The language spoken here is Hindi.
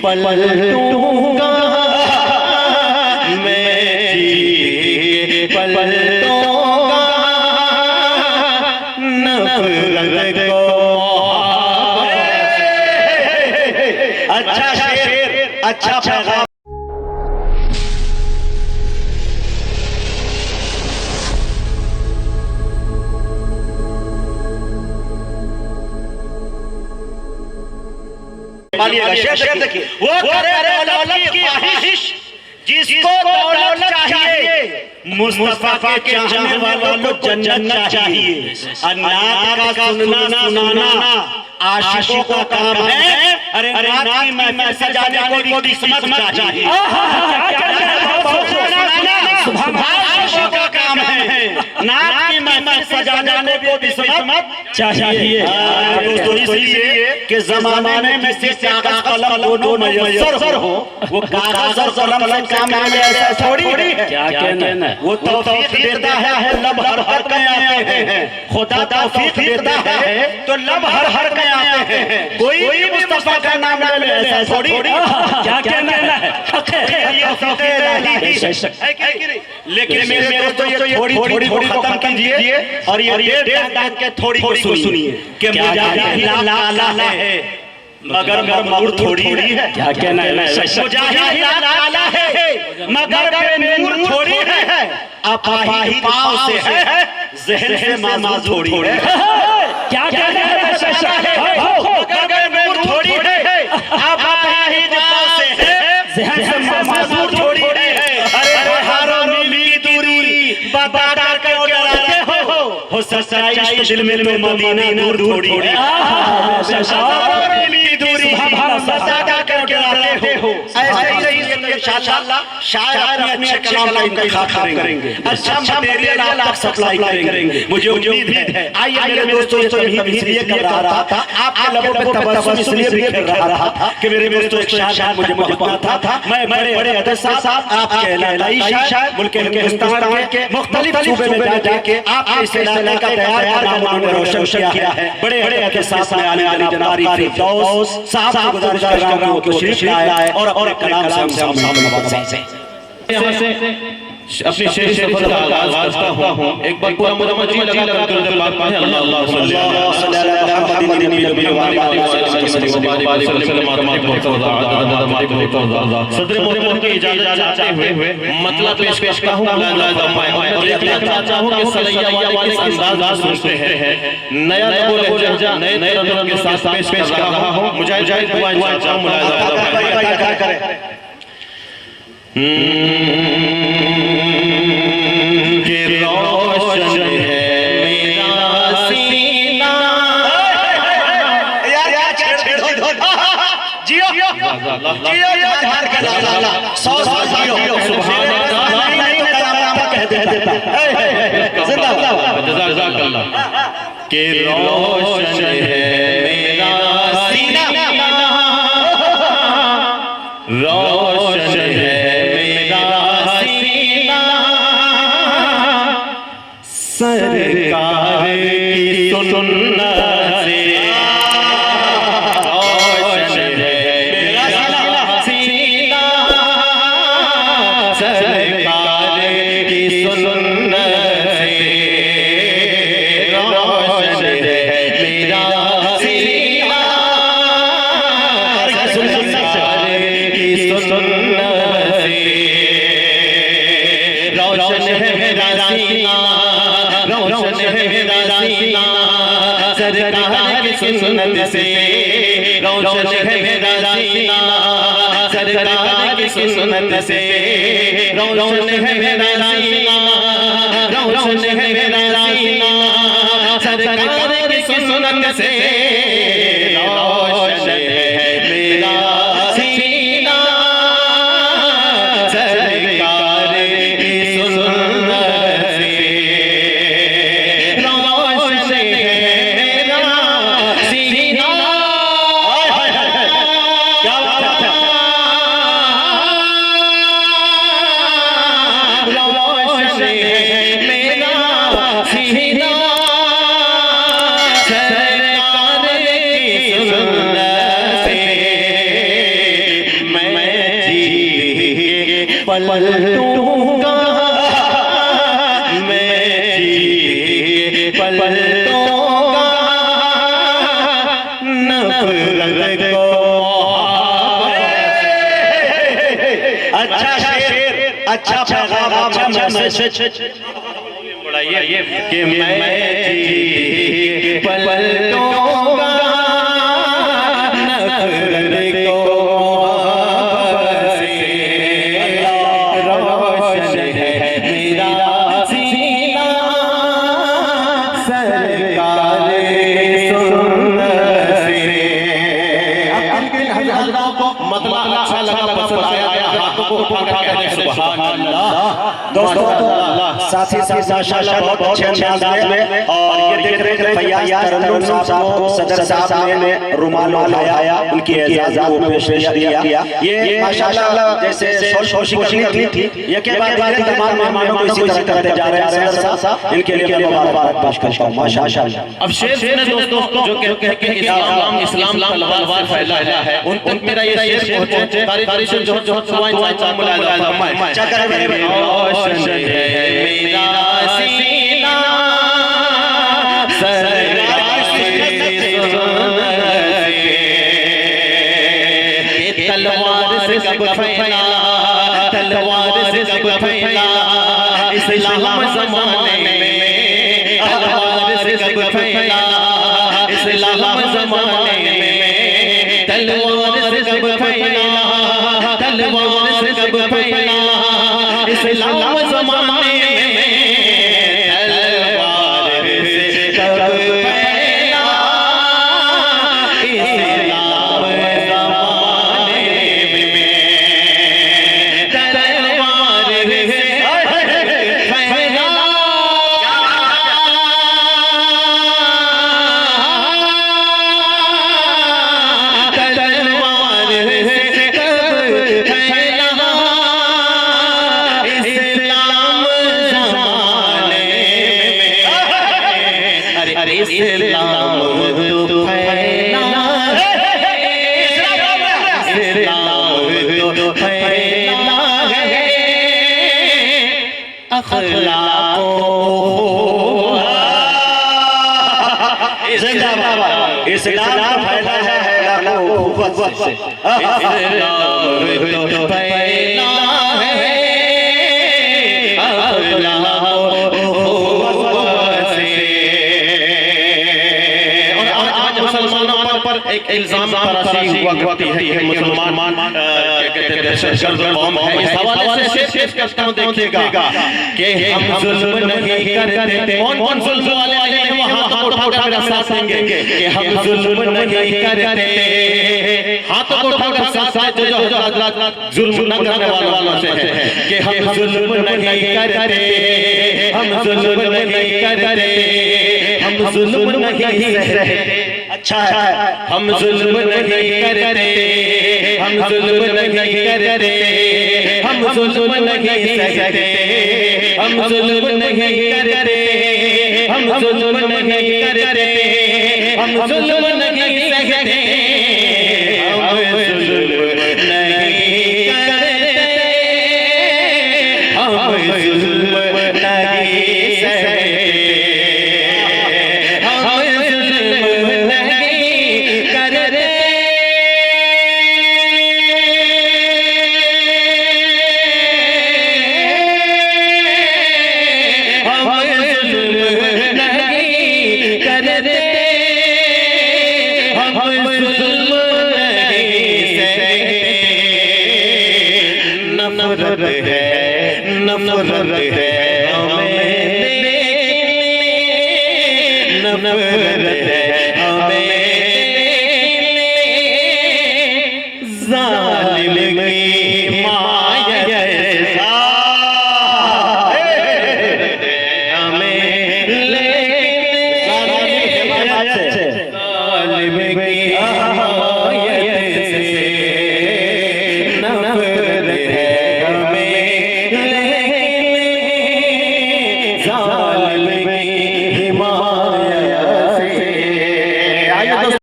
पलटूंगा मैं जीत के पलटूंगा नफरत को। अच्छा शेर, अच्छा पैगाम। शेर देखिए, वो करे दौलत की ख्वाहिश जिसको दौलत चाहिए, मुस्तफा के चाहने वालों को जन्नत चाहिए। नात का सुनना सुनाना आशिकों का काम है। अरे नात की महफिल सजाने को किस्मत चाहिए, आशिकों का काम है। नात की महफिल सजाने को किस्मत चाहिए। दोस्तों इसलिए कि ज़माने में से कागज कलम दोनों मयस्सर हो, वो कागज और कलम से काम में ऐसा थोड़ी है। क्या कहना है? वो तौफीक देता है लब हर हर के आते हैं। खुदा तौफीक देता है तो लब हर हर के आते हैं। कोई भी मुस्तफा का नाम ले ले ऐसा थोड़ी। क्या कहना है? लेकिन मेरे दोस्तों ये थोड़ी थोड़ी खत्म कीजिए और ये डेढ़ के थोड़ी को सुनिए कि मुजाहिद आला है मगर नूर थोड़ी है। क्या कहना है? मुजाहिद आला है मगर नूर थोड़ी है। अपाहिज पाँव से है ज़हन से मामूल थोड़ी है। क्या कहना है? मगर नूर थोड़ी है। अपाहिज पाँव से है ज़हन से मामूल थोड़ी है। अरे हारो मील की दूरी बता कर डराते हो सच्चाई दिल में मदीना नूर थोड़ी है। शायर अपने अच्छे कलाम का इंतखाब करेंगे, अच्छा मटेरियल आप तक सप्लाई करेंगे, मुझे उम्मीद है। आइए मेरे दोस्तों, इसलिए कर रहा था आपके लबों पे तबस्सुम इसलिए बिखर रहा था कि मेरे दोस्तों एक शायर मुझे मोहब्बत था। मैं बड़े बड़े अदब साथ आपके इलाही शायर मुल्क हिंदुस्तान के मुख्तलिफ सूबे में जाके आप इस इलाके का तैयार नाम उन्होंने रोशन किया है। बड़े बड़े अदब साथ में आने वाले जनाब फिरदौस साहब को गुजारिश कर रहा हूं कि तशरीफ लाए और कलाम से यहाँ से अपनी शेर सफर का आगाज करता हूँ। एक बार पूरा मुतमज्जी लगा कर दुरूद पाक पढ़ें। अल्लाह सल्लल्लाहु अलैहि वसल्लम। सदर मोहतरम की इजाजत चाहते हुए मतलब पेश करता हूँ और एक लिखना चाहूँ कि सलैया वाले के अंदाज सुनते हैं। नया नबो लहजा नए तरह के साथ पेश कर रहा हूँ। मुजाहिद दुआएं चाहता हूँ मुलाहिजा करें। कि रोशन है मेरा सीना। यार जियो जियो झार के लाला 100 साल जियो। सुभान अल्लाह नहीं कलाम कह देता। जिंदाबाद जज़ाकल्लाह। कि रोशन है मेरा सीना, रोशन है सरकार की सुन्नत से, रोशन है मेरा सीना, सरकार की सुन्नत से, रोशन है मेरा सीना, सरकार की सुन्नत से, रोशन है मेरा सीना, रोशन है मेरा सीना, सरकार की सुन्नत से, रोशन है मेरा सीना, सरकार की सुन्नत से, रोशन है मेरा सीना, रोशन है मेरा सीना, सरकार की सुन्नत से, रोशन है मेरा सीना, सरकार की सुन्नत से, पलटूंगा मैं जीत पलटूंगा नफरत को। अच्छा शेर, अच्छा पैगाम, अच्छा मैसेज बढ़ाइए कि मैं जीत पलटूंगा नफरत को। दोस्तों साथी माशाल्लाह बहुत अच्छे अंदाज में, और ये देख रहे हैं फैयाज तरन्नुम साहब को सदर साहब ने रुमाल लगाया, उनकी एजाज़त को पेश किया। ये माशाल्लाह जैसे सोशिंग थी, ये के बाद तमाम मेहमानों को इसी तरह करते जा रहे हैं सदर साहब, इनके लिए मुबारकबाद पेश करता हूं माशाल्लाह। अब शेर सुने दोस्तों जो कहते हैं कि इस्लाम तलवार फैला है, उन मेरा ये शेर पहुंचे तारीख से जो चक्कर में रोशन है मेरा सीना सरकार से तलवार से कब फैला, तलवार से कब फैला इस्लाम ज़माने में, तलवार से कब फैला इस्लाम ज़माने में, तलवार से कब फैला, तलवार से कब फैला इस्लाम ज़माने में, तलवार से कब फैला इस्लाम ज़माने में, तलवार से फैला। इस्लाम तो फैला, इस्लाम तो फैला है अखलाक़ो, इस्लाम फैला है अखलाक़ो से, इस्लाम तो फैला है एक इल्जाम तराशी हुआ करती है कि मुसलमान दहशतगर्द कौम है। इस हवाले से शेर पेश करता हूं, देखिएगा कि हम जुल्म नहीं करते। कौन जुल्म वाले हैं वो हाथ उठाकर मेरा साथ देंगे कि हम जुल्म नहीं करते, हाथ उठाकर साथ जो हजरत जुल्म न करने वालों से है कि हम जुल्म नहीं करते, हम जुल्म नहीं करते, हम जुल्म नहीं सहते। अच्छा है, हम जुल्म नहीं करते, हम जुल्म नहीं करते, हम जुल्म नहीं सहते, हम जुल्म नहीं करते, हम जुल्म नहीं करते, हम जुल्म नहीं सहते, हम जुल्म नहीं करते, हम जुल्म नहीं सहते। नफरत है, नफरत है हमें, नफरत